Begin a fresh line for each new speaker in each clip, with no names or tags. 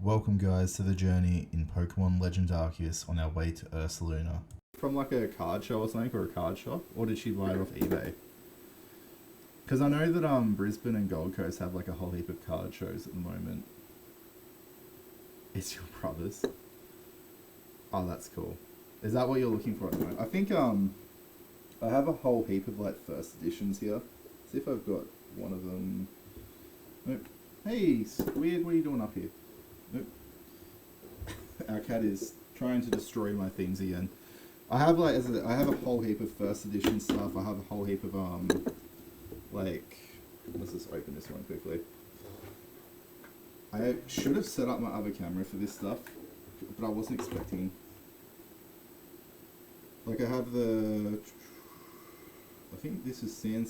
Welcome guys to the journey in Pokemon Legend Arceus on our way to Ursaluna. From like a card show or something, or a card shop, or did she buy it off eBay? Because I know that Brisbane and Gold Coast have like a whole heap of card shows at the moment. It's your brother's. Oh, that's cool. Is that what you're looking for at the moment? I think I have a whole heap of like first editions here. See if I've got one of them. Nope. Hey, Weird, what are you doing up here? Nope. Our cat is trying to destroy my things again. I have like, I have a whole heap of first edition stuff. I have a whole heap of like, let's just open this one quickly. I should have set up my other camera for this stuff, but I wasn't expecting. Like I have the, I think this is Sand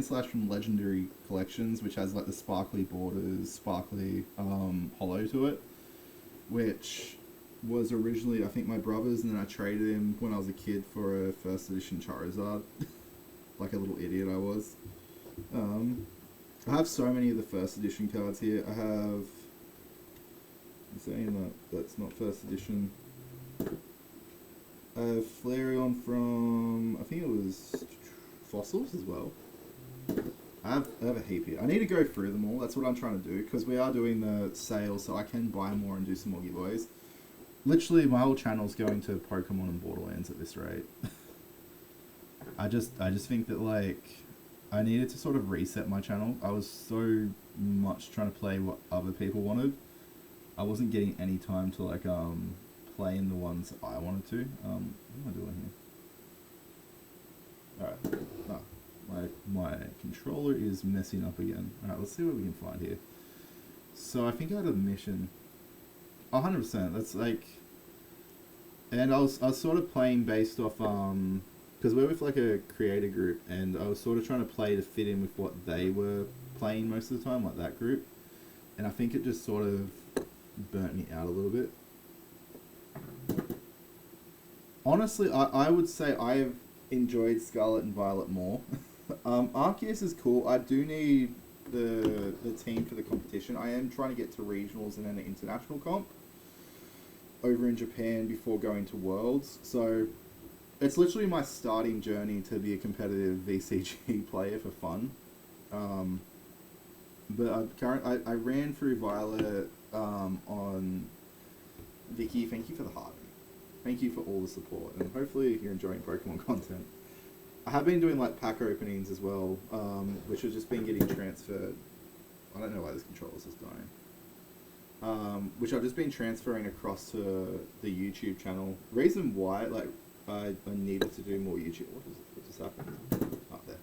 Slash from Legendary Collections, which has like the sparkly borders, sparkly hollow to it, which was originally I think my brother's, and then I traded him when I was a kid for a first edition Charizard. Like a little idiot I was. I have so many of the first edition cards here. I have, I'm saying that that's not first edition. I have Flareon from, I think it was Fossils as well. I have a heap here. I need to go through them all. That's what I'm trying to do, because we are doing the sale, so I can buy more and do some more giveaways. Literally, my whole channel's going to Pokemon and Borderlands at this rate. I just think that like I needed to sort of reset my channel. I was so much trying to play what other people wanted. I wasn't getting any time to like play in the ones I wanted to. What am I doing here? Alright. My controller is messing up again. Alright, let's see what we can find here. So I think I had a mission. 100%. That's like, and I was sort of playing based off because we're with like a creator group, and I was sort of trying to play to fit in with what they were playing most of the time, like that group. And I think it just sort of burnt me out a little bit. Honestly, I would say I've enjoyed Scarlet and Violet more. Arceus is cool. I do need the team for the competition. I am trying to get to regionals and then an international comp over in Japan before going to Worlds. So it's literally my starting journey to be a competitive VCG player for fun. But I ran through Violet on Vicky. Thank you for the heart. Thank you for all the support, and hopefully you're enjoying Pokemon content. I have been doing like pack openings as well, which has just been getting transferred. I don't know why this controller's just dying. Which I've just been transferring across to the YouTube channel. Reason why, like, I needed to do more YouTube. What just happened? Up there.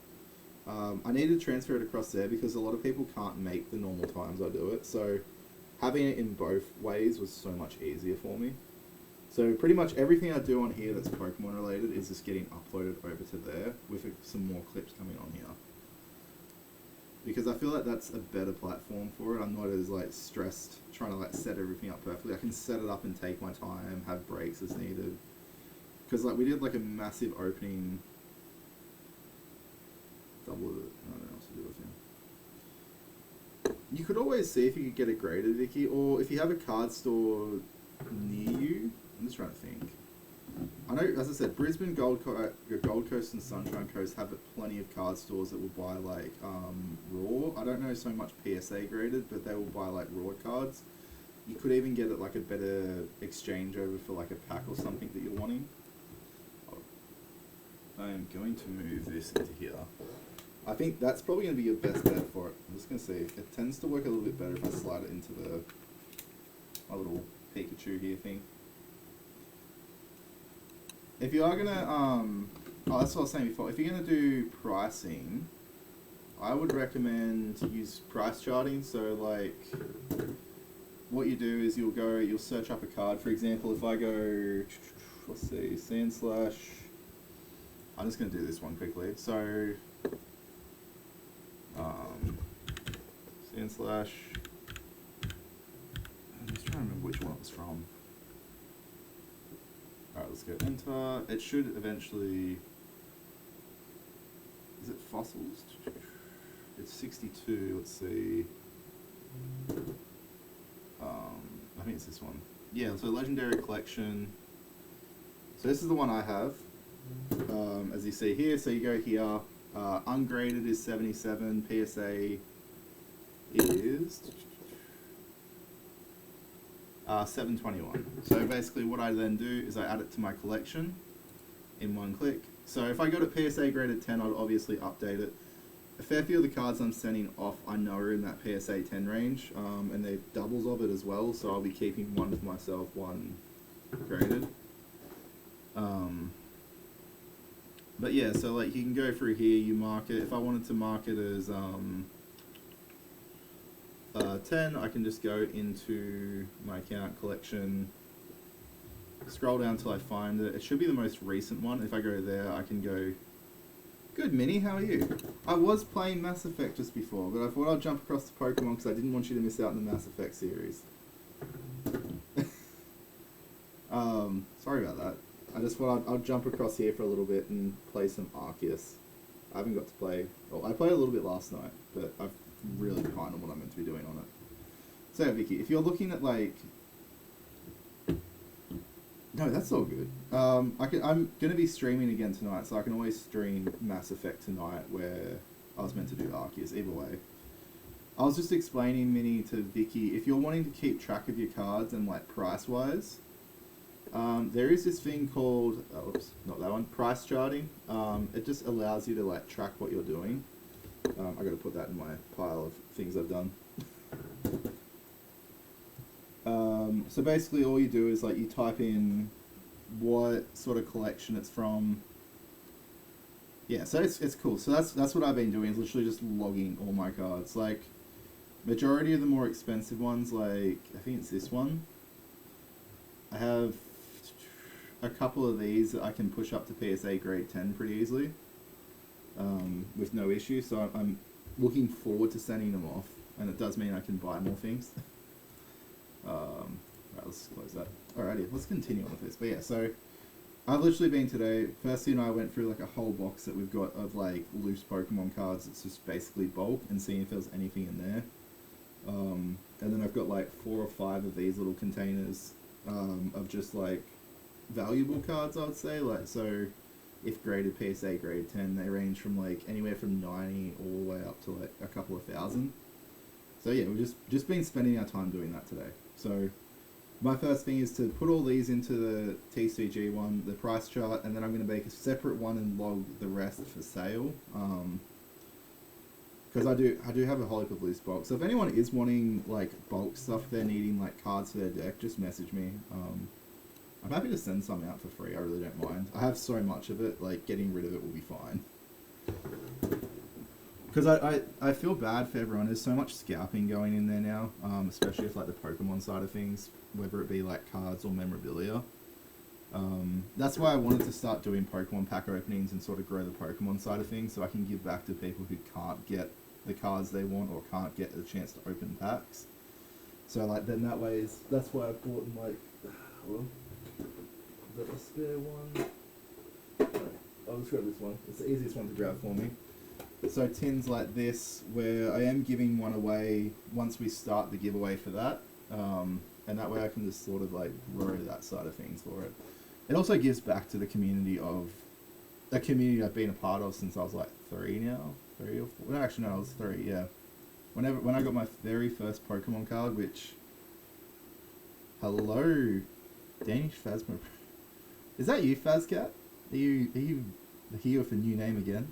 I needed to transfer it across there because a lot of people can't make the normal times I do it. So having it in both ways was so much easier for me. So pretty much everything I do on here that's Pokemon related is just getting uploaded over to there with some more clips coming on here. Because I feel like that's a better platform for it. I'm not as like stressed trying to like set everything up perfectly. I can set it up and take my time, have breaks as needed. Because like we did like a massive opening, double it, I don't know what to do with him. You could always see if you could get it graded, Vicky, or if you have a card store near you. I'm just trying to think. I know, as I said, Brisbane, Gold Coast and Sunshine Coast have plenty of card stores that will buy like raw. I don't know so much PSA graded, but they will buy like raw cards. You could even get it like a better exchange over for like a pack or something that you're wanting. I am going to move this into here. I think that's probably going to be your best bet for it. I'm just going to see. It tends to work a little bit better if I slide it into my little Pikachu here thing. If you are gonna, oh, that's what I was saying before. If you're gonna do pricing, I would recommend use price charting. So like, what you do is you'll search up a card. For example, if I go, let's see, Sand Slash. I'm just gonna do this one quickly. So, Sand Slash. I'm just trying to remember which one it was from. Alright, let's go enter. It should eventually... Is it fossils? It's 62, let's see. I think it's this one. Yeah, so Legendary Collection. So this is the one I have. As you see here, so you go here. Ungraded is 77. PSA is 721. So basically what I then do is I add it to my collection in one click. So if I got it PSA graded 10, I'd obviously update it. A fair few of the cards I'm sending off I know are in that PSA 10 range, and they're doubles of it as well, so I'll be keeping one for myself, one graded. But yeah, so like you can go through here, you mark it. If I wanted to mark it as 10, I can just go into my account, collection, scroll down till I find it. It should be the most recent one. If I go there, I can go, good Minnie, how are you? I was playing Mass Effect just before, but I thought I'd jump across to Pokemon because I didn't want you to miss out on the Mass Effect series. Sorry about that. I just thought I'd jump across here for a little bit and play some Arceus. I haven't got to play... Well, I played a little bit last night, but I've really behind on what I'm meant to be doing on it. So, Vicky, if you're looking at, like... No, that's all good. I'm going to be streaming again tonight, so I can always stream Mass Effect tonight, where I was meant to do Arceus, either way. I was just explaining, Minnie, to Vicky, if you're wanting to keep track of your cards and, like, price-wise... there is this thing called, oops, not that one, price charting. It just allows you to like track what you're doing. I gotta put that in my pile of things I've done. So basically all you do is like you type in what sort of collection it's from. Yeah, so it's cool. So that's what I've been doing, is literally just logging all my cards. Like, majority of the more expensive ones, like, I think it's this one. I have a couple of these that I can push up to PSA grade 10 pretty easily, with no issue, so I'm looking forward to sending them off, and it does mean I can buy more things. Right, let's close that. Alrighty, let's continue on with this. But yeah, so I've literally been today, first thing I went through like a whole box that we've got of like loose Pokemon cards. It's just basically bulk, and seeing if there's anything in there. And then I've got like 4 or 5 of these little containers of just like valuable cards, I would say. Like, so if graded PSA grade 10, they range from like anywhere from 90 all the way up to like a couple of thousand. So yeah, we've just been spending our time doing that today. So my first thing is to put all these into the TCG one, the price chart, and then I'm going to make a separate one and log the rest for sale. Because I do have a whole heap of loose bulk. So if anyone is wanting like bulk stuff, they're needing like cards for their deck, just message me. I'm happy to send some out for free. I really don't mind. I have so much of it, like getting rid of it will be fine. Because I feel bad for everyone. There's so much scalping going in there now, especially with like the Pokemon side of things, whether it be like cards or memorabilia. That's why I wanted to start doing Pokemon pack openings and sort of grow the Pokemon side of things, so I can give back to people who can't get the cards they want or can't get a chance to open packs. So like then that way that's why I bought in like, well, is that a spare one? No, I'll just grab this one. It's the easiest one to grab for me. So tins like this, where I am giving one away once we start the giveaway for that, and that way I can just sort of like grow that side of things for it. It also gives back to the community of a community I've been a part of since I was like 3 now, 3 or 4. No, actually no, I was 3. Yeah, when I got my very first Pokemon card, which, hello, Danish Phasma. Is that you, Phazcat? Are you here with a new name again?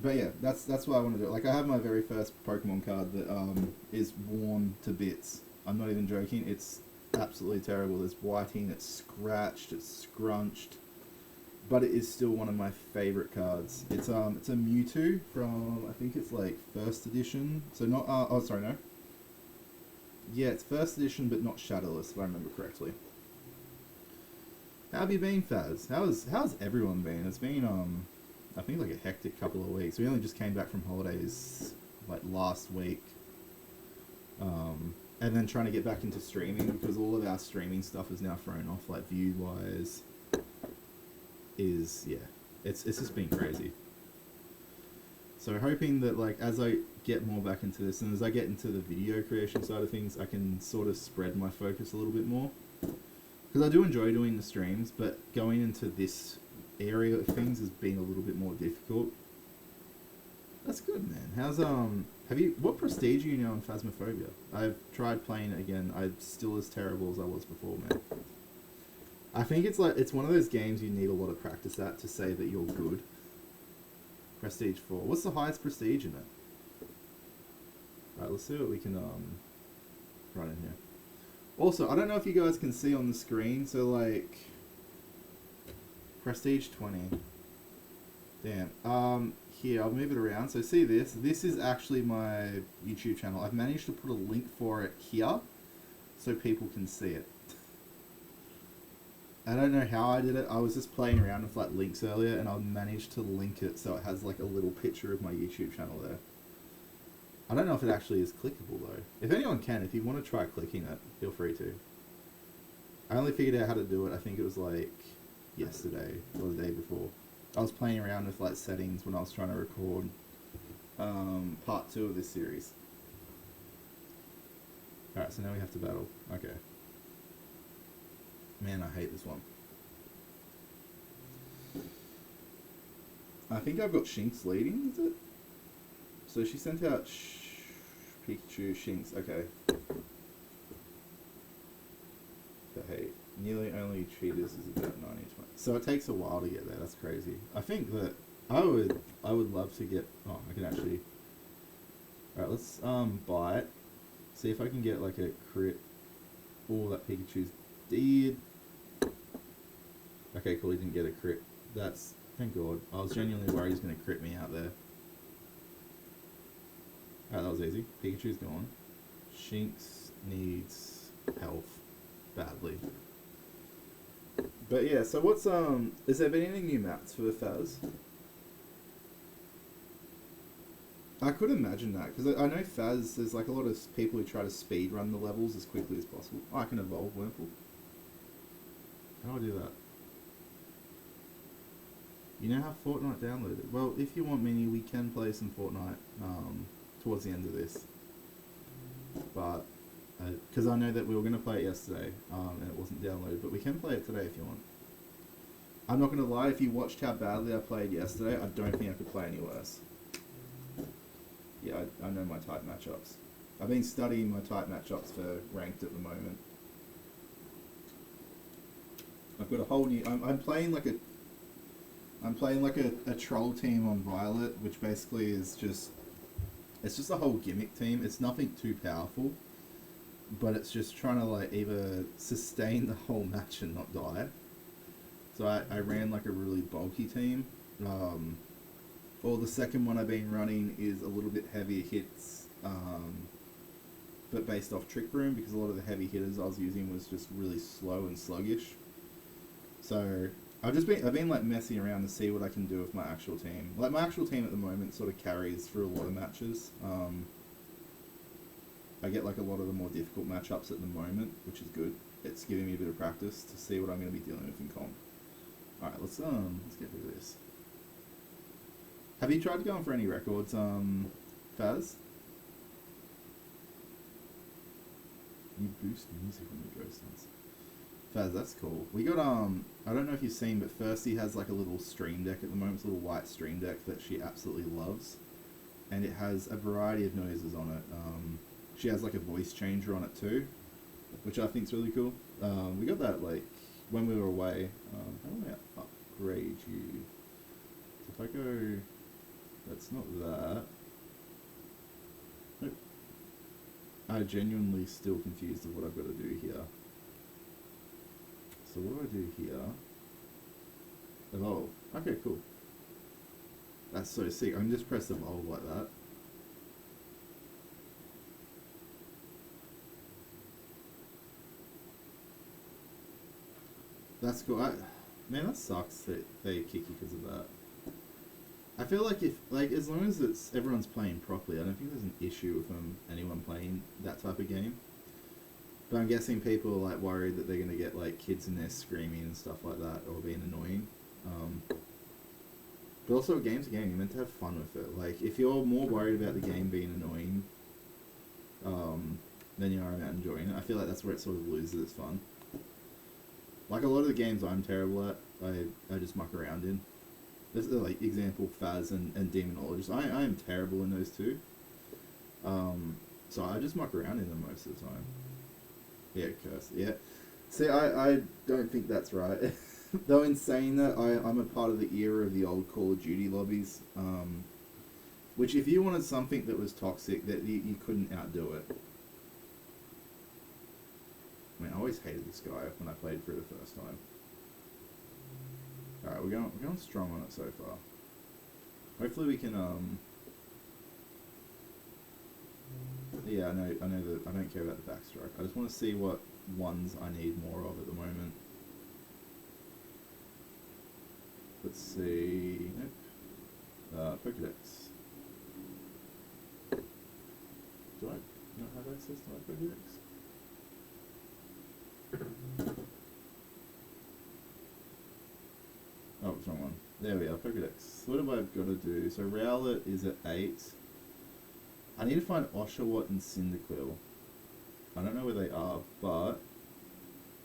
But yeah, that's why I want to do it. Like, I have my very first Pokemon card that is worn to bits. I'm not even joking. It's absolutely terrible. There's whiting, it's scratched, it's scrunched, but it is still one of my favorite cards. It's a Mewtwo from, I think it's like first edition. So not oh sorry, no. Yeah, it's first edition, but not Shadowless, if I remember correctly. How have you been, Faz? How's everyone been? It's been I think like a hectic couple of weeks. We only just came back from holidays like last week. And then trying to get back into streaming, because all of our streaming stuff is now thrown off, like view wise. Yeah, it's just been crazy. So hoping that like as I get more back into this and as I get into the video creation side of things, I can sort of spread my focus a little bit more. Because I do enjoy doing the streams, but going into this area of things has been a little bit more difficult. That's good, man. How's what prestige are you now in Phasmophobia? I've tried playing it again. I'm still as terrible as I was before, man. I think it's one of those games you need a lot of practice at to say that you're good. Prestige 4. What's the highest prestige in it? Alright, let's see what we can run in here. Also, I don't know if you guys can see on the screen, so like Prestige 20. Damn. Here, I'll move it around. So see this? This is actually my YouTube channel. I've managed to put a link for it here so people can see it. I don't know how I did it. I was just playing around with like links earlier and I managed to link it so it has like a little picture of my YouTube channel there. I don't know if it actually is clickable though. If anyone can, if you want to try clicking it, feel free to. I only figured out how to do it, I think it was like yesterday or the day before. I was playing around with like settings when I was trying to record part 2 of this series. Alright, so now we have to battle. Okay. Man, I hate this one. I think I've got Shinx leading, is it? So she sent out Pikachu, Shinx, okay. But hey, nearly only cheaters is about 90-20. So it takes a while to get there, that's crazy. I think that I would love to get, oh, I can actually, alright, let's buy it. See if I can get like a crit. Oh, that Pikachu's dead. Okay, cool, he didn't get a crit. That's, thank God. I was genuinely worried he was going to crit me out there. Alright, that was easy. Pikachu's gone. Shinx needs health badly. But yeah, so what's, has there been any new maps for Phas? I could imagine that, because I know Phas, there's like a lot of people who try to speed run the levels as quickly as possible. Oh, I can evolve Wurmple. How do I do that? You now have Fortnite downloaded. Well, if you want Mini, we can play some Fortnite towards the end of this. But, because I know that we were going to play it yesterday, and it wasn't downloaded, but we can play it today if you want. I'm not going to lie, if you watched how badly I played yesterday, I don't think I could play any worse. Yeah, I know my type matchups. I've been studying my type matchups for ranked at the moment. I've got a whole new... I'm playing like a troll team on Violet, which basically is just... It's just a whole gimmick team. It's nothing too powerful, but it's just trying to like either sustain the whole match and not die. So I ran like a really bulky team. Or the second one I've been running is a little bit heavier hits, but based off Trick Room, because a lot of the heavy hitters I was using was just really slow and sluggish. So I've been like messing around to see what I can do with my actual team. Like my actual team at the moment sort of carries through a lot of matches. I get like a lot of the more difficult matchups at the moment, which is good. It's giving me a bit of practice to see what I'm going to be dealing with in comp. Alright, let's get through this. Have you tried going for any records, Phas? You boost music on the ghost dance. Phas, that's cool. We got, I don't know if you've seen, but Firsty has like a little stream deck at the moment. It's a little white stream deck that she absolutely loves. And it has a variety of noises on it. She has like a voice changer on it too, which I think is really cool. We got that like, when we were away. How do I upgrade you? So if I go... That's not that. Nope. I'm genuinely still confused of what I've got to do here. So what do I do here? Evolve. Okay, cool. That's so sick. I can just press evolve like that. That's cool. Man, that sucks that they kick you because of that. I feel like if, like, as long as everyone's playing properly, I don't think there's an issue with anyone playing that type of game. But I'm guessing people are like worried that they're going to get like kids in there screaming and stuff like that, or being annoying. But also, a game's a game. You're meant to have fun with it. Like, if you're more worried about the game being annoying, than you are about enjoying it, I feel like that's where it sort of loses its fun. Like, a lot of the games I'm terrible at, I just muck around in. This is like example Phas and Demonologist. I am terrible in those two. So I just muck around in them most of the time. Yeah, curse. Yeah. See, I don't think that's right. Though in saying that, I'm a part of the era of the old Call of Duty lobbies. Which, if you wanted something that was toxic, that you couldn't outdo it. I mean, I always hated this guy when I played through the first time. Alright, we're going strong on it so far. Hopefully we can, yeah, I know that I don't care about the backstroke. I just want to see what ones I need more of at the moment. Let's see. Nope. Pokedex. Do I not have access to my Pokedex? Oh, it's wrong one. There we are, Pokedex. What have I got to do? So Rowlet is at 8. I need to find Oshawott and Cyndaquil. I don't know where they are, but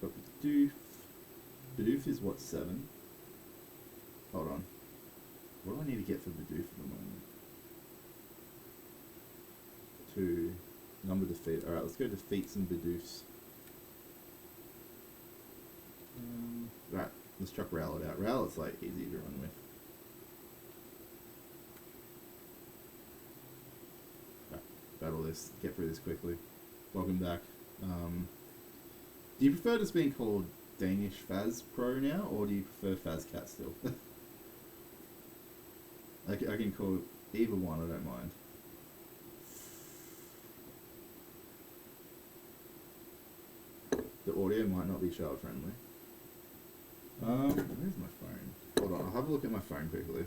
Bidoof. Bidoof is what, 7? Hold on. What do I need to get for Bidoof at the moment? 2. Number defeat. Alright, let's go defeat some Bidoofs. Right, let's chuck Rowlet out. Rowlet's like easy to run with. Right, battle this. Get through this quickly. Welcome back. Do you prefer just being called Danish Phas Pro now, or do you prefer Phas Cat still? I can call either one, I don't mind. The audio might not be child friendly. Where's my phone? Hold on, I'll have a look at my phone quickly.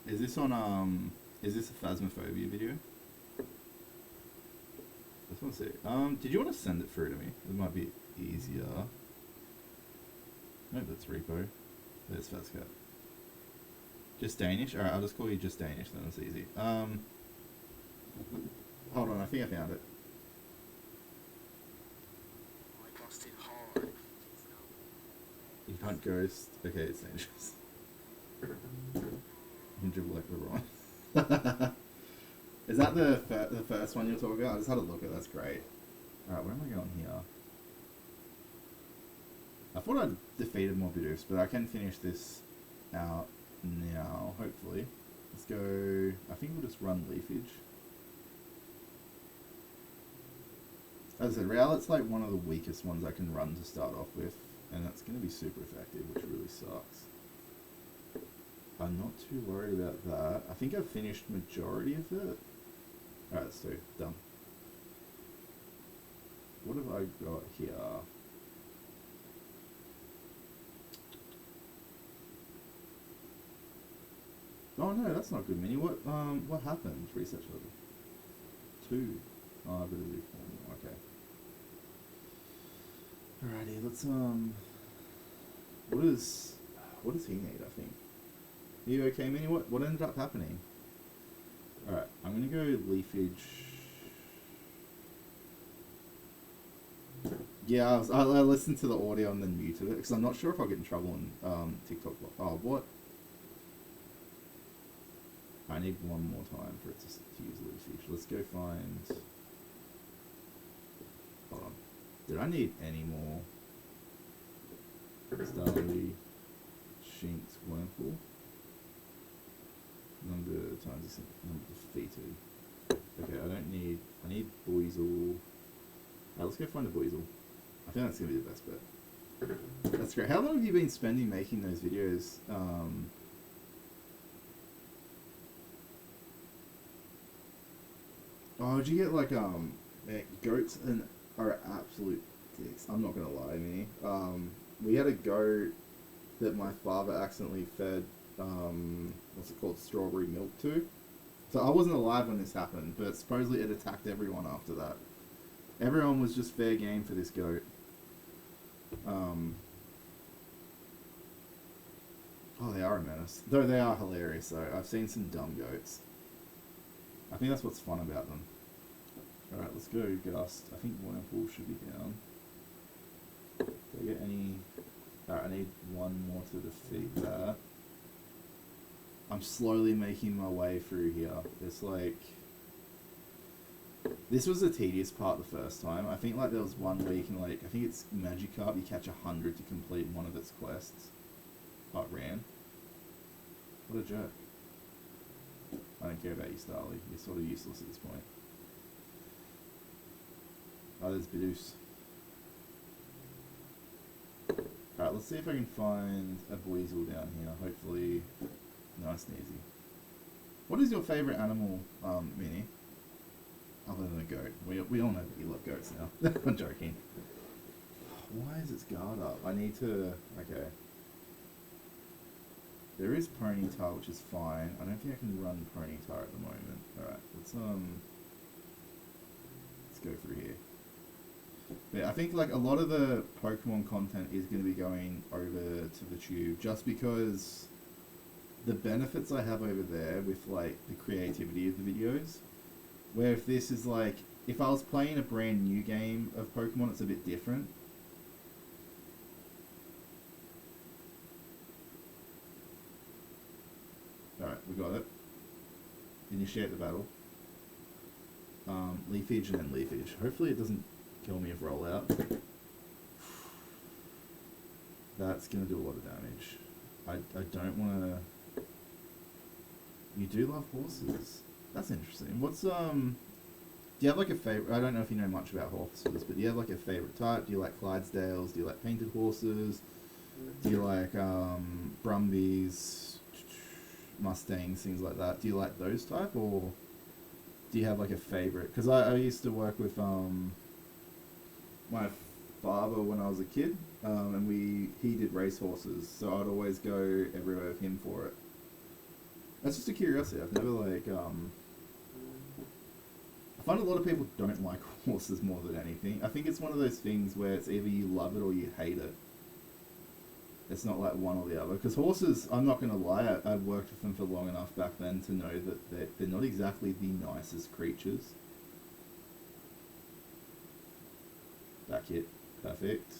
Is this on, is this a Phasmophobia video? I just want to see. Did you want to send it through to me? It might be easier. No, that's Repo. There's Phascat. Just Danish? Alright, I'll just call you just Danish, then it's easy. Hold on, I think I found it. You can't ghost. Okay, it's dangerous. You can dribble like LeBron. Is that the first one you're talking about? I just had a look at it. That's great. Alright, where am I going here? I thought I'd defeated more Bidoofs, but I can finish this out now, hopefully. Let's go... I think we'll just run Leafage. As I said, Rowlet's like one of the weakest ones I can run to start off with, and that's going to be super effective, which really sucks. I'm not too worried about that. I think I've finished majority of it. Alright, let's do. Done. What have I got here? Oh no, that's not good, Mini. What happened? Research level 2. Oh, I've got to do 4 more. Okay. Alrighty, let's what does he need? I think. Are you okay, Mini? What ended up happening? Alright, I'm gonna go Leafage. Yeah, I listened to the audio and then muted it because I'm not sure if I'll get in trouble on TikTok. Oh, what? I need one more time for it to use Leafage. Let's go find... Hold on. Did I need any more? Starly, Shinx, Wurmple. Number times number defeated. Okay, I need Buizel. Alright, let's go find a Buizel. I think that's gonna be the best bet. That's great. How long have you been spending making those videos? Oh, did you get like goats and are absolute dicks. I'm not gonna lie, me. We had a goat that my father accidentally fed what's it called, strawberry milk to. So I wasn't alive when this happened, but supposedly it attacked everyone after that. Everyone was just fair game for this goat. Oh, they are a menace. Though they are hilarious, though. I've seen some dumb goats. I think that's what's fun about them. Alright, let's go Gust. I think Whirlpool should be down. Do I get any... Alright, I need one more to defeat that. I'm slowly making my way through here. It's like... This was the tedious part the first time. I think like there was one where you can like... I think it's Magikarp, you catch 100 to complete one of its quests. Oh, it ran. What a jerk. I don't care about you, Starly. You're sort of useless at this point. Oh, there's Bidoof. Alright, let's see if I can find a Buizel down here. Hopefully, nice and easy. What is your favourite animal, Minnie? Other than a goat. We all know that you love goats now. I'm joking. Why is its guard up? I need to... Okay. There is Ponyta, which is fine. I don't think I can run Ponyta at the moment. Alright, let's go through here. But I think like a lot of the Pokemon content is going to be going over to the tube just because the benefits I have over there with like the creativity of the videos, where if this is like, if I was playing a brand new game of Pokemon, it's a bit different. Alright, we got it. Initiate the battle. Leafage and then Leafage. Hopefully it doesn't kill me if roll out. That's going to do a lot of damage. I don't want to... You do love horses. That's interesting. What's, do you have like a favourite... I don't know if you know much about horses, but do you have like a favourite type? Do you like Clydesdales? Do you like painted horses? Do you like, Brumbies, Mustangs, things like that? Do you like those type, or do you have like a favourite? Because I used to work with, my father when I was a kid, and he did race horses, so I'd always go everywhere with him for it. That's just a curiosity. I've never like I find a lot of people don't like horses more than anything. I think it's one of those things where it's either you love it or you hate it. It's not like one or the other. Because horses, I'm not going to lie, I've worked with them for long enough back then to know that they're not exactly the nicest creatures. Back hit. Perfect.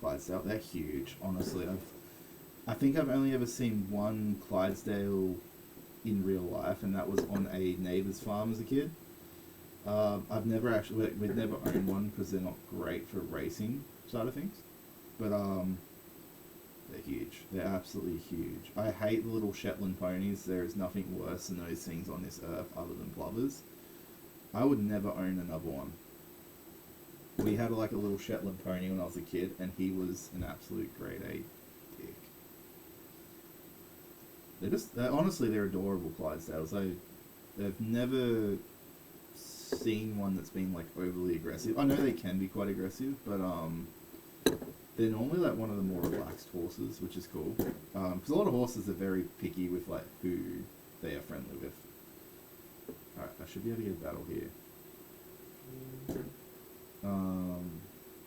Clydesdale, they're huge, honestly. I think I've only ever seen one Clydesdale in real life, and that was on a neighbour's farm as a kid. I've never actually, we'd never owned one because they're not great for racing side of things. But they're huge. They're absolutely huge. I hate the little Shetland ponies. There is nothing worse than those things on this earth other than plovers. I would never own another one. We had like a little Shetland pony when I was a kid, and he was an absolute grade A dick. Honestly, they're adorable Clydesdales. They've never seen one that's been like overly aggressive. I know they can be quite aggressive, but they're normally like one of the more relaxed horses, which is cool. Because a lot of horses are very picky with like who they are friendly with. Alright, I should be able to get a battle here.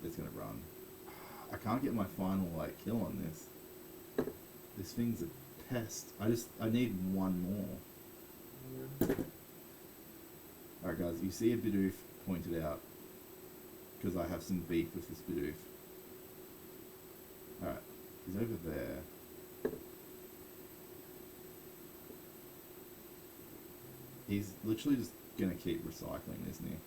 It's gonna run. I can't get my final like kill on this. This thing's a pest. I need one more. Alright guys, you see a Bidoof pointed out because I have some beef with this Bidoof. Alright, he's over there. He's literally just gonna keep recycling, isn't he?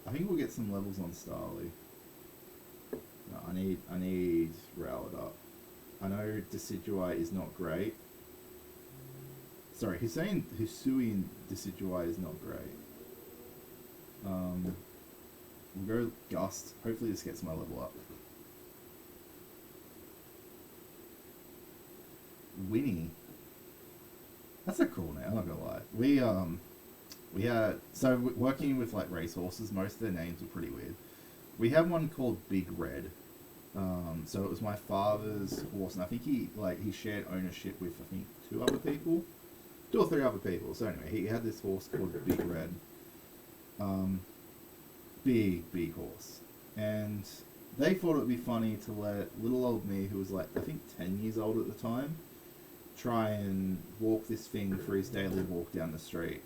I think we'll get some levels on Starly. No, I need Rowleet up. I know Decidueye is not great. Sorry, he's saying Hisui and Decidueye is not great. We'll go Gust. Hopefully this gets my level up. Winnie. That's a cool name, I'm not gonna lie. We had, so working with like racehorses, most of their names were pretty weird. We had one called Big Red. So it was my father's horse, and I think he shared ownership with, I think, 2 other people. 2 or 3 other people. So anyway, he had this horse called Big Red. Big horse. And they thought it would be funny to let little old me, who was like, I think 10 years old at the time, try and walk this thing for his daily walk down the street.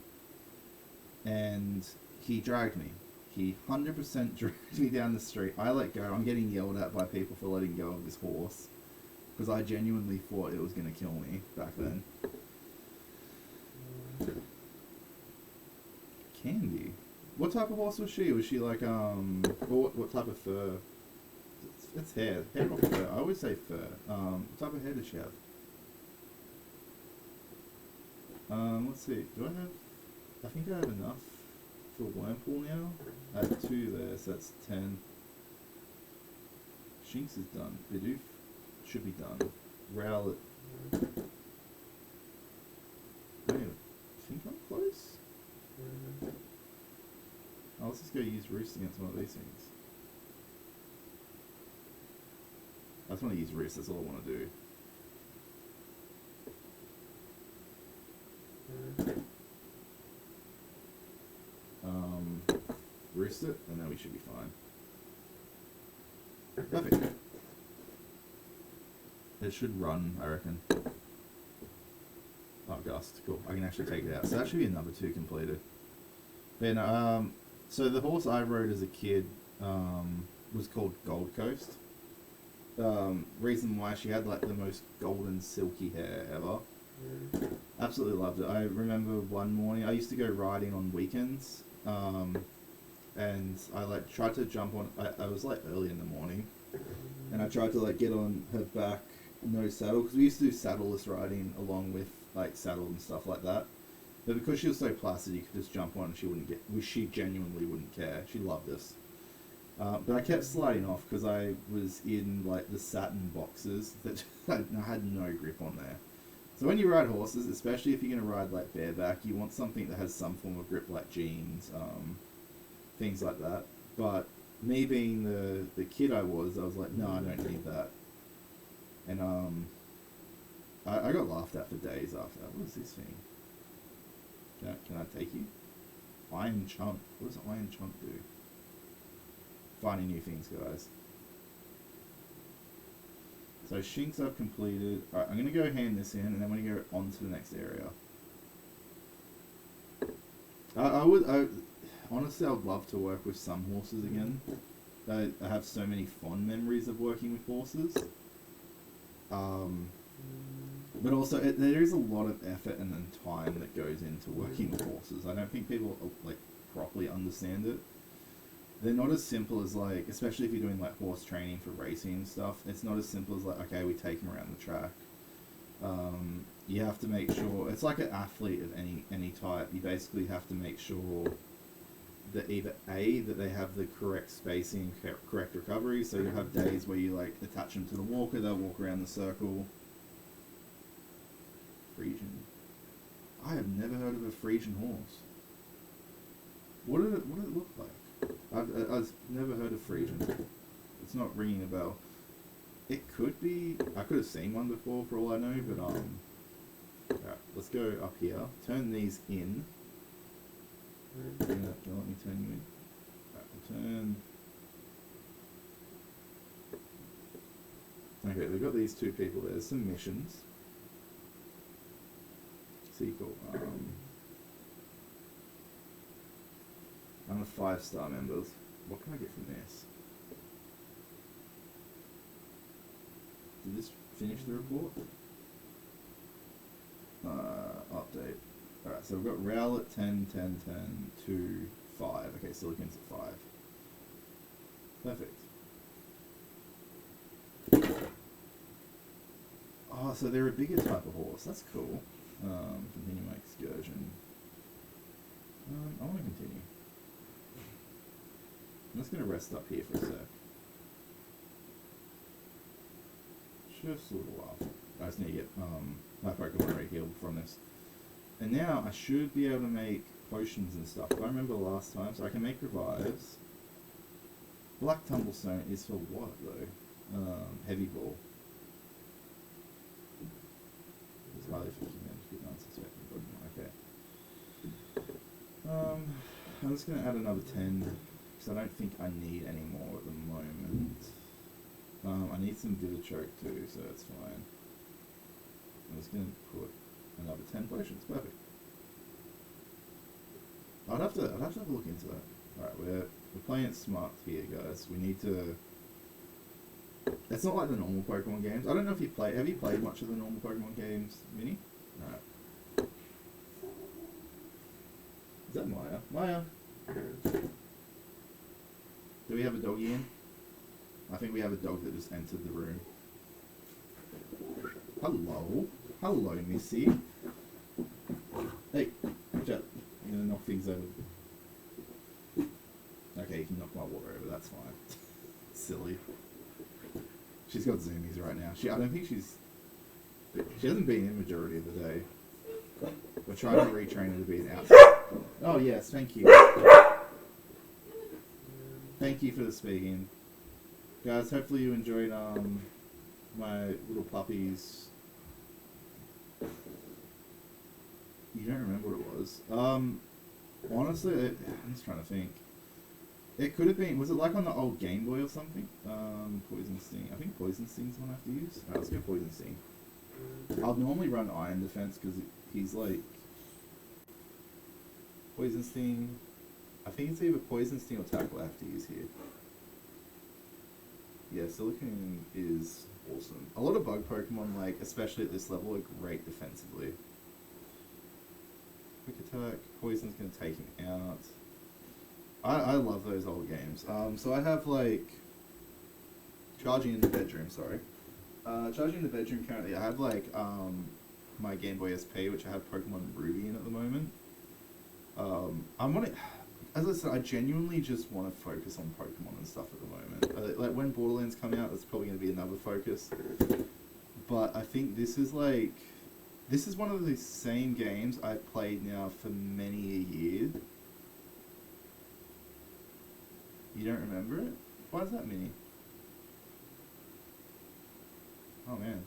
And he dragged me. He 100% dragged me down the street. I let go. I'm getting yelled at by people for letting go of this horse, because I genuinely thought it was going to kill me back then. Candy. What type of horse was she? Was she like, what type of fur? It's hair. Hair or fur? I always say fur. What type of hair does she have? Let's see. Do I have... I think I have enough for Wormpool now. I have 2 there, so that's 10. Shinx is done. Bidoof should be done. Rowleet. I think I'm close. Oh, let's just go use Roost against one of these things. I just want to use Roost, that's all I want to do. Roost it, and then we should be fine. Perfect. It should run, I reckon. Oh, Gust. Cool. I can actually take it out. So that should be another 2 completed. Then, so the horse I rode as a kid was called Gold Coast. Reason why, she had like the most golden silky hair ever. Absolutely loved it. I remember one morning, I used to go riding on weekends, and I like tried to jump on, I was like early in the morning, and I tried to like get on her back, no saddle, because we used to do saddleless riding along with like saddle and stuff like that. But because she was so placid, you could just jump on and she wouldn't get, she genuinely wouldn't care. She loved us. But I kept sliding off because I was in like the satin boxes that I had no grip on there. So when you ride horses, especially if you're going to ride like bareback, you want something that has some form of grip, like jeans, things like that. But me being the kid I was like, no, I don't need that. And I got laughed at for days after that. What is this thing? Can I take you? Iron Chunk. What does Iron Chunk do? Finding new things, guys. So Shinx I've completed. Alright, I'm going to go hand this in, and then I'm going to go on to the next area. Honestly, I would love to work with some horses again. I have so many fond memories of working with horses. But also, there is a lot of effort and then time that goes into working with horses. I don't think people like properly understand it. They're not as simple as like, especially if you're doing like horse training for racing and stuff. It's not as simple as like, okay, we take them around the track. You have to make sure it's like an athlete of any type. You basically have to make sure that either that they have the correct spacing, correct recovery. So you'll have days where you like attach them to the walker, they'll walk around the circle. Frisian. I have never heard of a Frisian horse. What did it look like? I've never heard of Frisian. It's not ringing a bell. It could be. I could have seen one before, for all I know. But alright, let's go up here. Turn these in. Don't let me turn you in. Alright, we'll turn. Okay, we've got these 2 people there. There's some missions. Sequel. I'm a 5-star members. What can I get from this? Did this finish the report? Update. Alright, so we've got Rowleet 10, 10, 10, 2, 5. Okay, Silicon's at 5. Perfect. Oh, so they're a bigger type of horse. That's cool. Continue my excursion. I want to continue. I'm just going to rest up here for a sec. Just a little while. I just need to get my Pokemon already healed from this. And now I should be able to make potions and stuff. If I remember the last time, so I can make revives. Black Tumblestone is for what though? Heavy Ball. It's highly effective against good unsuspecting Pokemon. I'm just going to add another 10, because I don't think I need any more at the moment. I need some Vivichoke too, so that's fine. I'm just going to put another 10 potions, perfect. I'd have to have a look into that. Alright, we're playing it smart here, guys. We need to... It's not like the normal Pokemon games. I don't know if have you played much of the normal Pokemon games, Minnie? Alright. Is that Maya? Maya! Do we have a doggy in? I think we have a dog that just entered the room. Hello? Hello, Missy. Hey, watch out. I'm gonna knock things over. Okay, you can knock my water over, that's fine. Silly. She's got zoomies right now. I don't think she hasn't been in the majority of the day. We're trying to retrain her to be an outside. Oh yes, thank you. Thank you for the speaking. Guys, hopefully you enjoyed my little puppies. You don't remember what it was? Honestly, I'm just trying to think. It could have been, was it like on the old Game Boy or something? Poison Sting. I think Poison Sting's the one I have to use. Alright, let's go Poison Sting. I'll normally run Iron Defense because he's like... Poison Sting... I think it's either Poison Sting or Tackle I have to use here. Yeah, Silicone is awesome. A lot of bug Pokemon, like, especially at this level, are great defensively. Quick Attack. Poison's going to take him out. I love those old games. So I have, like... Charging in the bedroom, sorry. Charging in the bedroom currently, I have, like, my Game Boy SP, which I have Pokemon Ruby in at the moment. As I said, I genuinely just want to focus on Pokemon and stuff at the moment. Like, when Borderlands come out, that's probably going to be another focus. But I think this is, like... This is one of the same games I've played now for many a year. You don't remember it? Why is that mini? Oh man.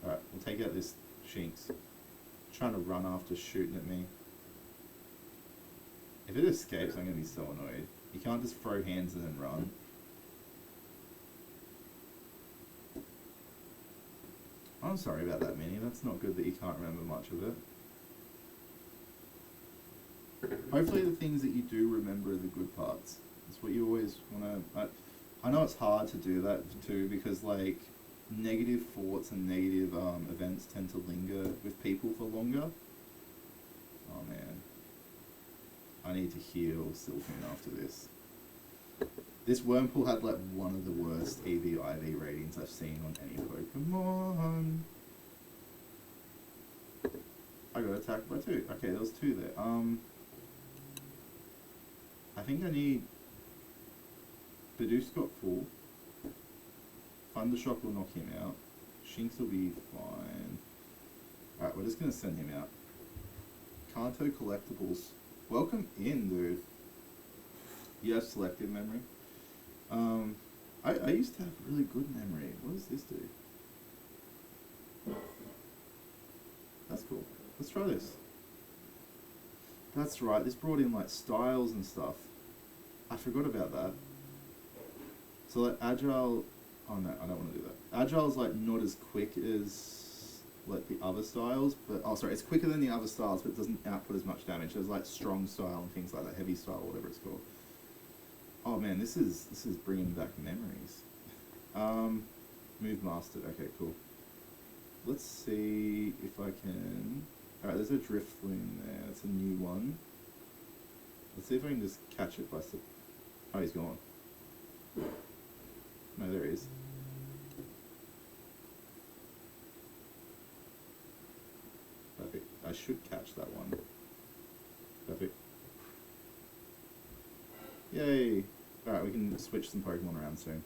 Alright, we'll take out this Shinx. Trying to run after shooting at me. If it escapes, I'm going to be so annoyed. You can't just throw hands and then run. I'm sorry about that, Minnie. That's not good that you can't remember much of it. Hopefully the things that you do remember are the good parts. That's what you always want to... I know it's hard to do that too, because like negative thoughts and negative events tend to linger with people for longer. Oh man. I need to heal Silcoon after this. This Wurmple had like one of the worst EV/IV ratings I've seen on any Pokemon. I got attacked by 2. Okay, there was 2 there. I think I need... Bidoof got full. Thundershock will knock him out. Shinx will be fine. Alright, we're just going to send him out. Kanto Collectibles. Welcome in, dude. You have selective memory. I used to have really good memory. What does this do? That's cool. Let's try this. That's right, this brought in like styles and stuff. I forgot about that. So like Agile... Oh no, I don't want to do that. Agile's like not as quick as like the other styles, but... Oh sorry, it's quicker than the other styles, but it doesn't output as much damage. There's like strong style and things like that, heavy style, whatever it's called. Oh man, this is bringing back memories. Move mastered, okay, cool. Let's see if I can... Alright, there's a Drifloon there, that's a new one. Let's see if I can just catch it by... Oh, he's gone. No, there he is. Perfect. I should catch that one. Perfect. Yay! Alright, we can switch some Pokemon around soon.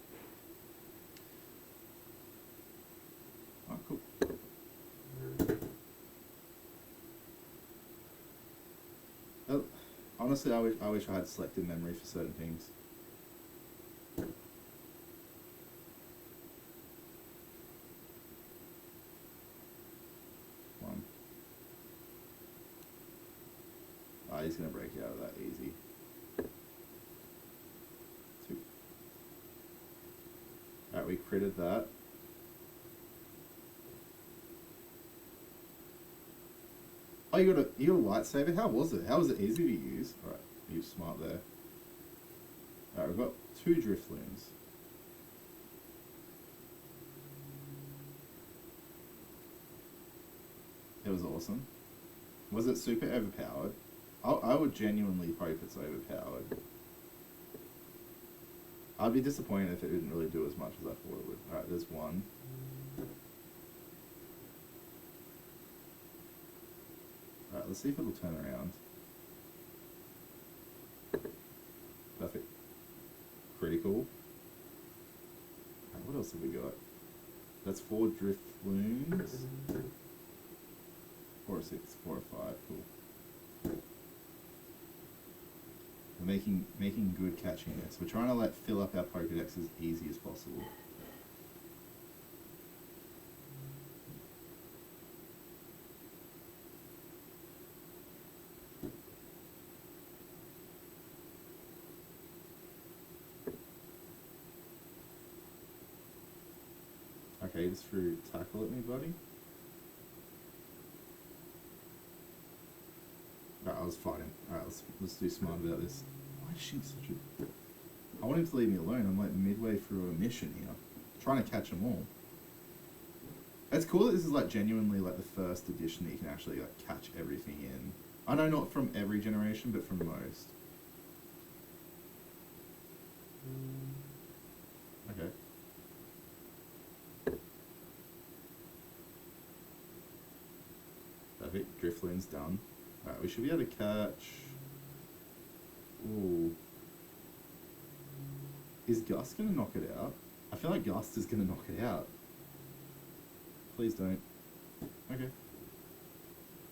Oh, cool. Oh, honestly, I wish I had selective memory for certain things. One. going to break out of that easy. 2. Alright, we critted that. Oh, you got a lightsaber? How was it? How was it easy to use? Alright, you're smart there. Alright, we've got 2 Drifloons. It was awesome. Was it super overpowered? I would genuinely hope it's overpowered. I'd be disappointed if it didn't really do as much as I thought it would. Alright, there's 1. Alright, let's see if it'll turn around. Perfect. Critical. Alright, what else have we got? That's 4 Drifloons. 4 or 6, 4 or 5, cool. We're making good catching this. We're trying to like fill up our pokedex as easy as possible. Okay, just threw tackle at me, buddy. Alright, I was fighting. Alright, let's do smart about this. Why is she such a... I want him to leave me alone. I'm like midway through a mission here. Trying to catch them all. It's cool that this is like genuinely like the first edition that you can actually like catch everything in. I know not from every generation, but from most. Okay. Perfect. Drifloon's done. Alright, we should be able to catch... Ooh. Is Gust going to knock it out? I feel like Gust is going to knock it out. Please don't. Okay.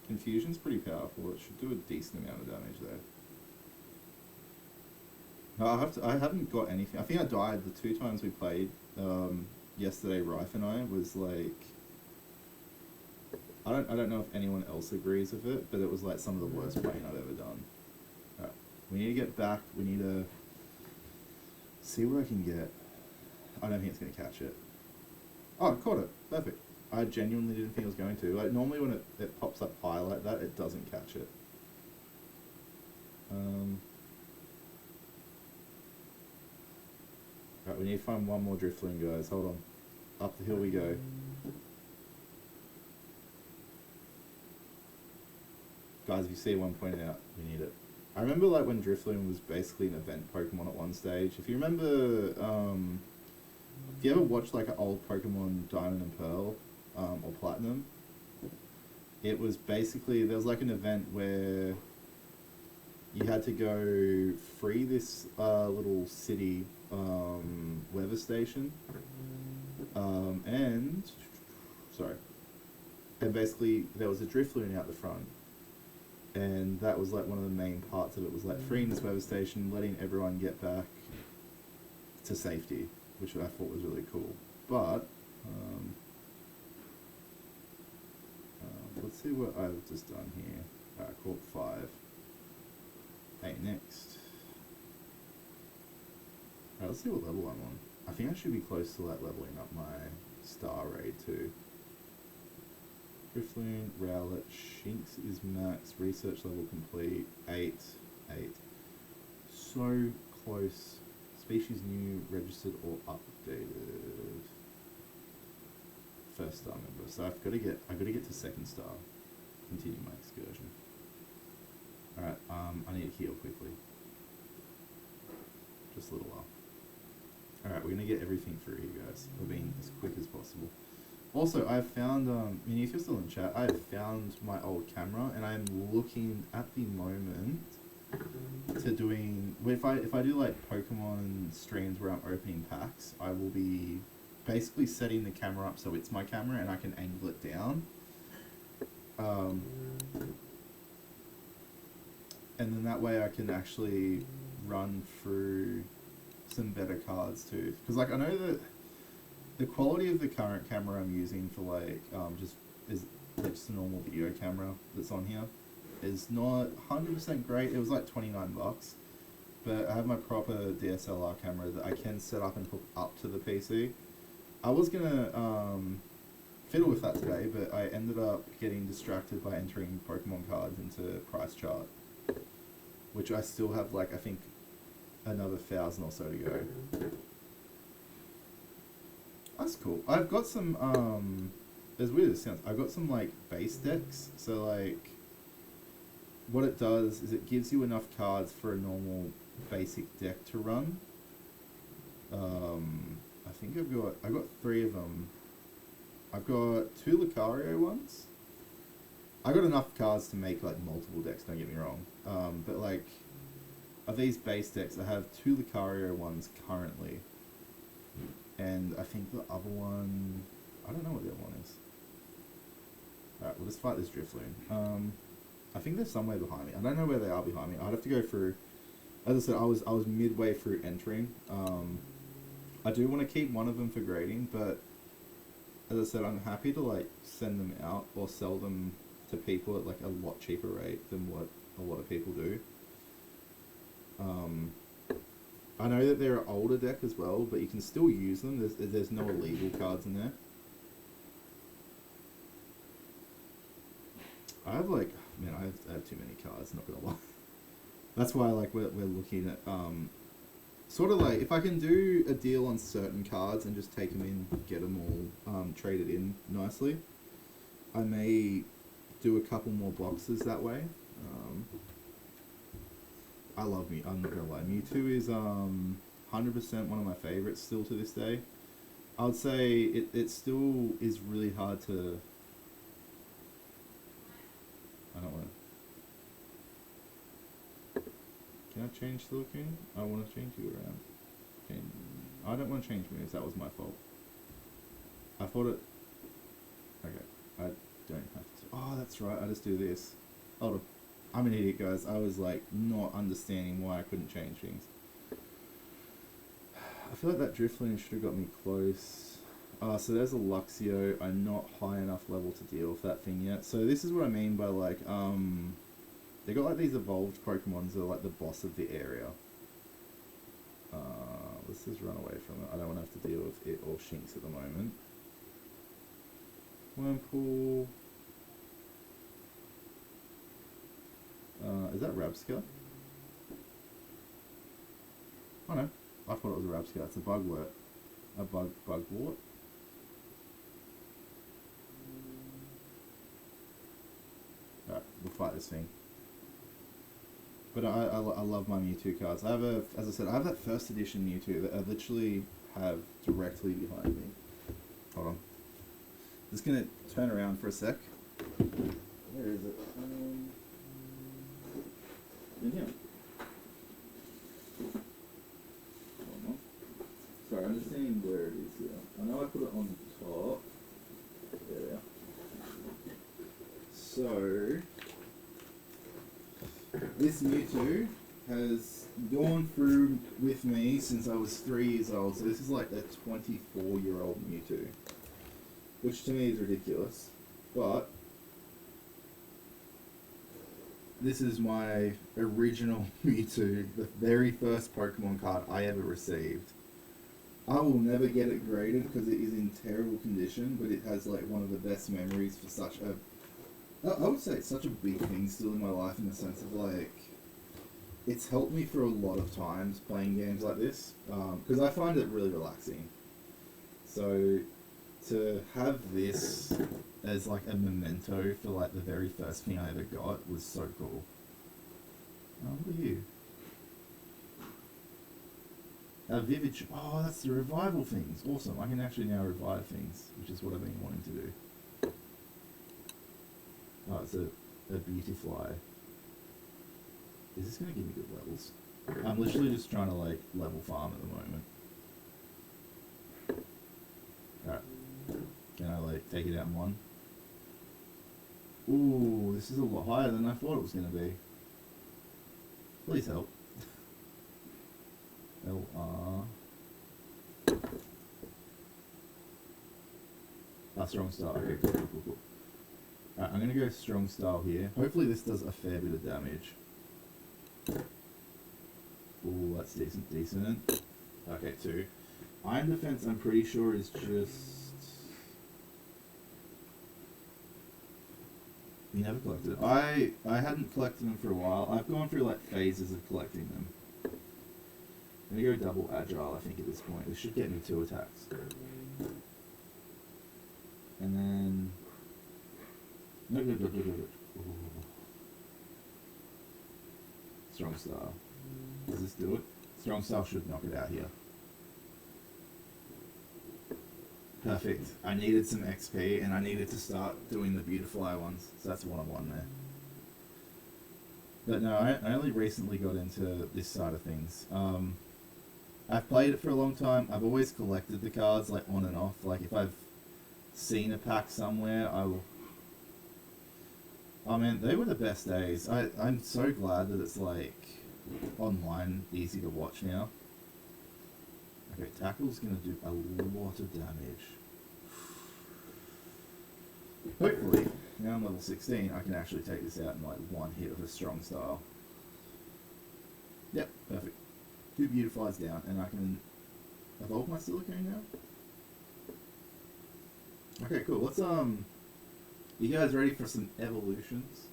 Confusion's pretty powerful. It should do a decent amount of damage there. No, I haven't got anything. I think I died the 2 times we played yesterday. Rife and I was like... I don't know if anyone else agrees with it, but it was like some of the worst playing I've ever done. Alright, we need to get back. We need to see what I can get. I don't think it's going to catch it. Oh, it caught it. Perfect. I genuinely didn't think it was going to. Like normally when it pops up high like that, it doesn't catch it. Alright, we need to find one more Drifloon, guys. Hold on. Up the hill we go. Guys, if you see one pointed out, we need it. I remember like when Drifloon was basically an event Pokemon at one stage. If you remember, if you ever watched like an old Pokemon Diamond and Pearl, or Platinum, it was basically, there was like an event where you had to go free this little city weather station, and basically there was a Drifloon out the front. And that was like one of the main parts of it, was like freeing this weather station, letting everyone get back to safety, which I thought was really cool. But let's see what I've just done here. Alright, caught 5. Hey, next. Alright, let's see what level I'm on. I think I should be close to like leveling up my star raid too. Drifloon, Rowleet, Shinx is max, research level complete, 8. So close. Species new, registered or updated. First star member. So I've got to get to 2nd star. Continue my excursion. Alright, I need to heal quickly. Just a little while. Alright, we're gonna get everything through here, guys. We're being as quick as possible. Also, I've found, if you're still in chat, I've found my old camera, and I'm looking at the moment to doing, if I do like Pokemon streams where I'm opening packs, I will be basically setting the camera up so it's my camera and I can angle it down. And then that way I can actually run through some better cards too. Because like I know that the quality of the current camera I'm using for like just a normal video camera that's on here, is not 100% great. It was like $29, but I have my proper DSLR camera that I can set up and hook up to the PC. I was gonna fiddle with that today, but I ended up getting distracted by entering Pokemon cards into Price Chart, which I still have like, I think, another 1,000 or so to go. That's cool. I've got some, as weird as it sounds, I've got some like base decks. So like, what it does is it gives you enough cards for a normal basic deck to run. I think I've got 3 of them. I've got 2 Lucario ones. I got enough cards to make like multiple decks, don't get me wrong. But like, of these base decks, I have 2 Lucario ones currently. And I think the other one, I don't know what the other one is. Alright, we'll just fight this Drifloon. I think they're somewhere behind me. I don't know where they are behind me. I'd have to go through. As I said, I was midway through entering. I do want to keep one of them for grading, but as I said, I'm happy to like send them out or sell them to people at like a lot cheaper rate than what a lot of people do. I know that they're an older deck as well, but you can still use them. There's no illegal cards in there. I have like, man, I have too many cards, not gonna lie. That's why like we're looking at sort of like, if I can do a deal on certain cards and just take them in, get them all traded in nicely, I may do a couple more boxes that way. I love Mew. I'm not gonna lie, Mewtwo is 100% one of my favorites still to this day. I would say it still is really hard to. I don't want to. Can I change Silicune? I want to change you around. I don't want to change moves. That was my fault. I thought it. Okay, I don't have to. Oh, that's right. I just do this. Hold on. I'm an idiot, guys. I was like not understanding why I couldn't change things. I feel like that Drifloon should have got me close. So there's a Luxio. I'm not high enough level to deal with that thing yet. So this is what I mean by like, they got like these evolved Pokemons that are like the boss of the area. Let's just run away from it. I don't want to have to deal with it or Shinx at the moment. Wurmple. Is that Rabsca? Oh no, I thought it was a Rabsca. It's a Bugwort. A Bugwort? Alright, we'll fight this thing. But I love my Mewtwo cards. I have as I said, I have that first edition Mewtwo that I literally have directly behind me. Hold on. Just gonna turn around for a sec. Where is it? In here. Sorry, I'm just seeing where it is here. I know I put it on top. There we are. So, this Mewtwo has gone through with me since I was 3 years old. So this is like a 24-year-old Mewtwo, which to me is ridiculous. But this is my original Mewtwo, the very first Pokemon card I ever received. I will never get it graded because it is in terrible condition, but it has like one of the best memories for such a, I would say it's such a big thing still in my life, in the sense of like, it's helped me for a lot of times playing games like this, because I find it really relaxing. So to have this as like a memento for like the very first thing I ever got was so cool. Oh, look at you. Vivid. Oh, that's the revival things. Awesome. I can actually now revive things, which is what I've been wanting to do. Oh, it's a Beautifly. Is this going to give me good levels? I'm literally just trying to like level farm at the moment. Alright. Can I like take it out in one? Ooh, this is a lot higher than I thought it was going to be. Please help. Strong start. Okay, cool. Alright, I'm gonna go strong style here. Hopefully this does a fair bit of damage. Ooh, that's decent. Okay, 2. Iron defense, I'm pretty sure, is just... You never collected it. I hadn't collected them for a while. I've gone through like phases of collecting them. I'm gonna go double agile, I think, at this point. This should get me 2 attacks. And then... No. Ooh. Strong style. Does this do it? Strong style should knock it out here. Perfect. I needed some XP and I needed to start doing the Beautifly ones. So that's what I won there. But no, I only recently got into this side of things. I've played it for a long time. I've always collected the cards like on and off. Like if I've seen a pack somewhere, I will... Oh man, they were the best days. I'm so glad that it's like online, easy to watch now. Okay, Tackle's gonna do a lot of damage. Hopefully, now I'm level 16, I can actually take this out in like 1 hit of a strong style. Yep, perfect. 2 Beautifies down, and I can evolve my silicone now? Okay, cool. Let's, you guys ready for some evolutions?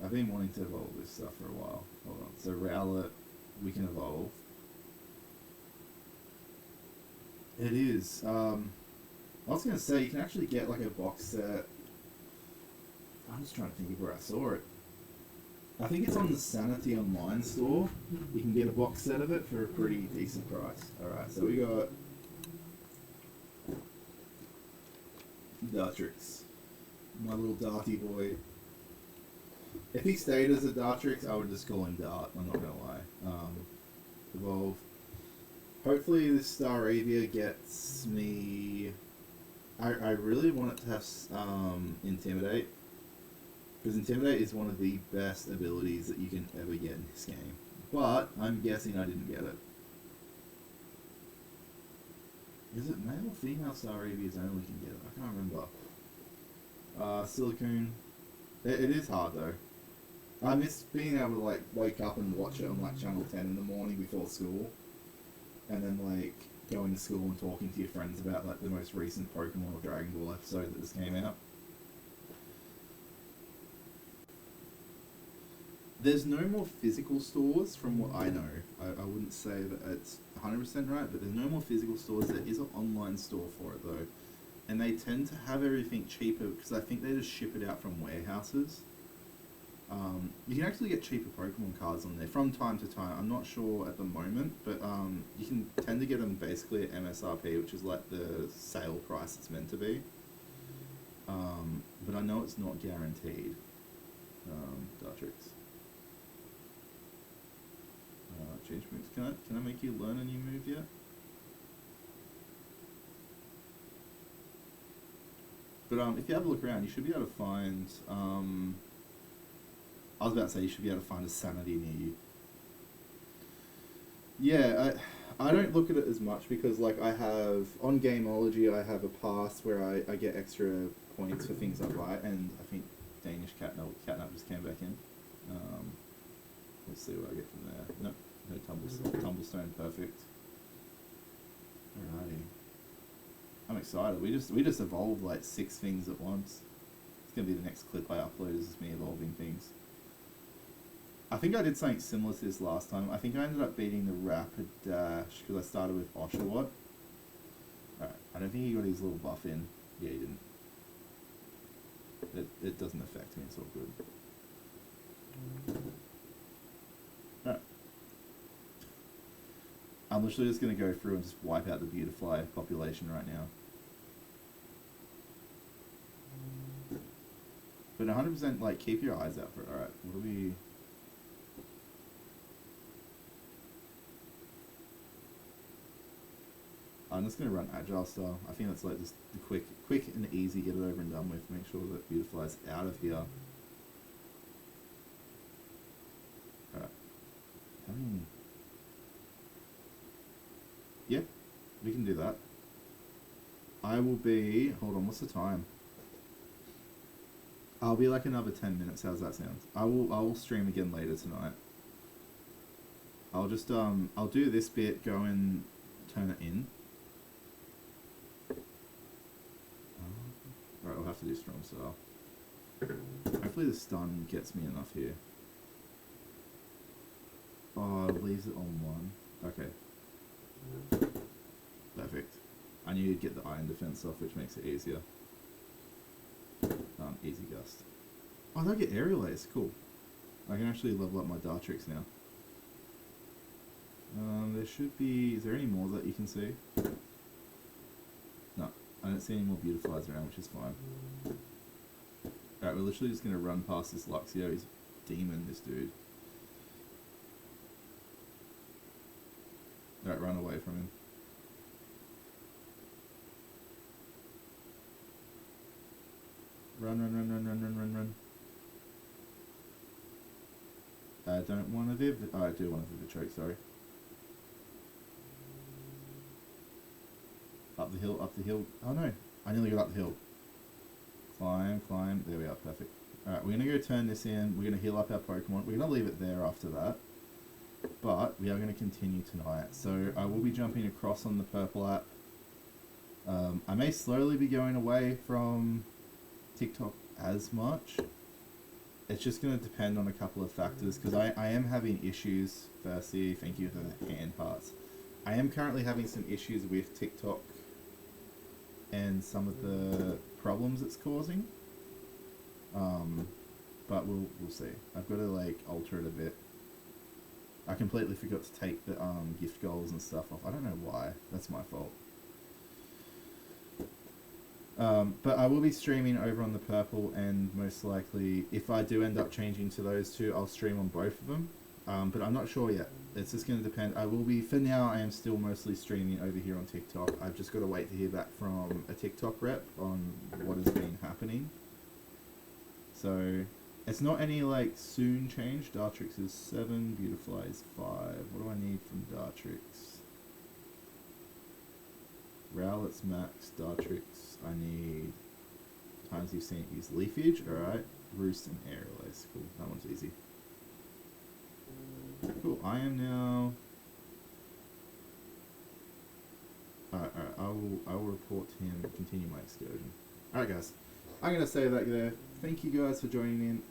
I've been wanting to evolve this stuff for a while. Hold on. So Rowlet, we can evolve. It is. I was going to say, you can actually get like a box set. I'm just trying to think of where I saw it. I think it's on the Sanity Online store. You can get a box set of it for a pretty decent price. Alright, so we got Dartrix. My little darty boy. If he stayed as a Dartrix, I would just call him Dart, I'm not going to lie. Evolve. Hopefully this Staravia gets me... I really want it to have Intimidate. Because Intimidate is one of the best abilities that you can ever get in this game. But, I'm guessing I didn't get it. Is it male or female Staravias only can get it? I can't remember. Silicone. It is hard though. I miss being able to like wake up and watch it on like Channel 10 in the morning before school. And then like going to school and talking to your friends about like the most recent Pokemon or Dragon Ball episode that just came out. There's no more physical stores from what I know. I wouldn't say that it's 100% right, but there's no more physical stores. There is an online store for it though. And they tend to have everything cheaper because I think they just ship it out from warehouses. You can actually get cheaper Pokemon cards on there from time to time. I'm not sure at the moment, but you can tend to get them basically at MSRP, which is like the sale price it's meant to be. But I know it's not guaranteed. Dartrix. Change moves. Can I make you learn a new move yet? But if you have a look around, you should be able to find. I was about to say you should be able to find a Sanity near you. Yeah, I don't look at it as much because like I have on Gameology I have a pass where I get extra points for things I buy, and I think Danish Catnap just came back in. Let's see what I get from there. Nope. No Tumblestone, perfect. Alrighty. I'm excited. We just evolved like 6 things at once. It's gonna be the next clip I upload is just me evolving things. I think I did something similar to this last time. I think I ended up beating the Rapidash because I started with Oshawott. Alright, I don't think he got his little buff in. Yeah, he didn't. It doesn't affect me, it's all good. Alright. I'm literally just going to go through and just wipe out the Beautifly population right now. But 100% like keep your eyes out for it. Alright, what do we... I'm just going to run Agile style. I think that's like just the quick and easy, get it over and done with. Make sure that Beautifly's out of here. Alright. Yep, we can do that. I will be... Hold on, what's the time? I'll be like another 10 minutes. How's that sound? I will stream again later tonight. I'll just I'll do this bit, go and turn it in. Alright, we'll have to do strong style. Hopefully the stun gets me enough here. Oh, it leaves it on 1. Okay. Perfect. I knew you'd get the iron defense off, which makes it easier. Easy gust. Oh, they'll get aerial ace. Cool. I can actually level up my Dartrix now. There should be... Is there any more that you can see? No. I don't see any more beautifiers around, which is fine. Alright, we're literally just going to run past this Luxio. He's demon, this dude. Alright, run away from him. Run, run, run, run, run, run, run, run. I don't want to Viv... Oh, I do want to Vivid Choke, sorry. Up the hill, up the hill. Oh no, I nearly got up the hill. Climb, climb. There we are, perfect. Alright, we're going to go turn this in. We're going to heal up our Pokemon. We're going to leave it there after that. But we are going to continue tonight. So I will be jumping across on the purple app. I may slowly be going away from TikTok as much. It's just going to depend on a couple of factors, because I am having issues. Firstly, thank you for the hand parts. I am currently having some issues with TikTok and some of the problems it's causing. But we'll see. I've got to like alter it a bit. I completely forgot to take the gift goals and stuff off. I don't know why. That's my fault. But I will be streaming over on the purple, and most likely, if I do end up changing to those two, I'll stream on both of them. But I'm not sure yet. It's just going to depend. I will be, for now, I am still mostly streaming over here on TikTok. I've just got to wait to hear back from a TikTok rep on what has been happening. So, it's not any, like, soon change. Dartrix is 7, Beautifly is 5. What do I need from Dartrix? Rowleet's max, Dartrix. I need times you've seen it use Leafage. Alright. Roost and Aerial Ace. Cool. That one's easy. Cool. I am now... Alright. I will report to him and continue my excursion. Alright guys. I'm going to save that there. Thank you guys for joining in.